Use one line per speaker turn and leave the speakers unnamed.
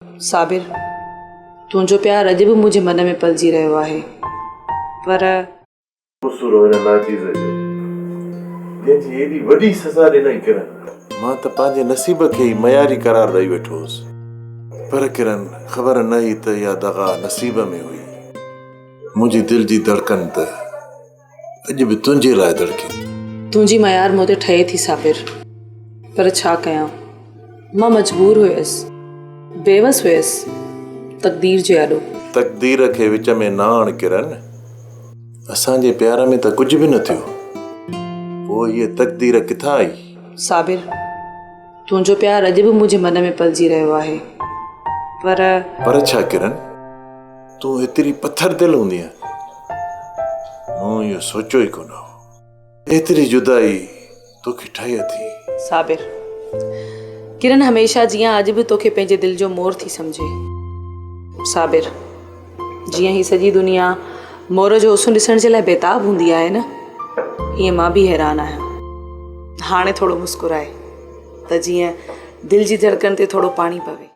साबिर, तुंहिंजो प्यार अॼु बि मुंहिंजे मन में पलिजी रहियो आहे, पर
जंहिंजी एॾी वॾी सज़ा ॾिनई किरन, मां त पंहिंजे नसीब खे ई मयारी करार ॾेई वेठो हुउसि, पर किरन ख़बर न हुई त इहा दगा नसीब में हुई। मुंहिंजी दिलि जी धड़कन त अॼु बि तुंहिंजे लाइ धड़के।
तुंहिंजी मयार मूं ते ठहे थी साबिर, पर छा कयां, मां मजबूर हुयसि, बेवस हुयसि तक़दीर जे आॾो।
तक़दीर खे विच में न आण किरन, असांजे प्यार में त कुझु बि न थियो, पोइ इहा तक़दीर किथां आई?
साबिर, तुंहिंजो प्यार अॼु बि मुंहिंजे मन में पलिजी रहियो आहे, पर
छा किरन, तूं एतिरी पत्थर दिलि हूंदी आहे? मूं इहो सोचियो ई कोन हो, एतिरी जुदाई तोखे ठहे थी।
साबिर, किरन हमेशह जीअं अॼु बि तोखे पंहिंजे दिलि जो मोर थी सम्झे। साबिर, जीअं ही सॼी दुनिया मोर जो हुस्न ॾिसण जे लाइ बेताब हूंदी आहे न, ईअं मां बि हैरान आहियां। हाणे थोरो मुस्कुराए त जीअं दिलि जी धड़कन ते थोरो पाणी पवे।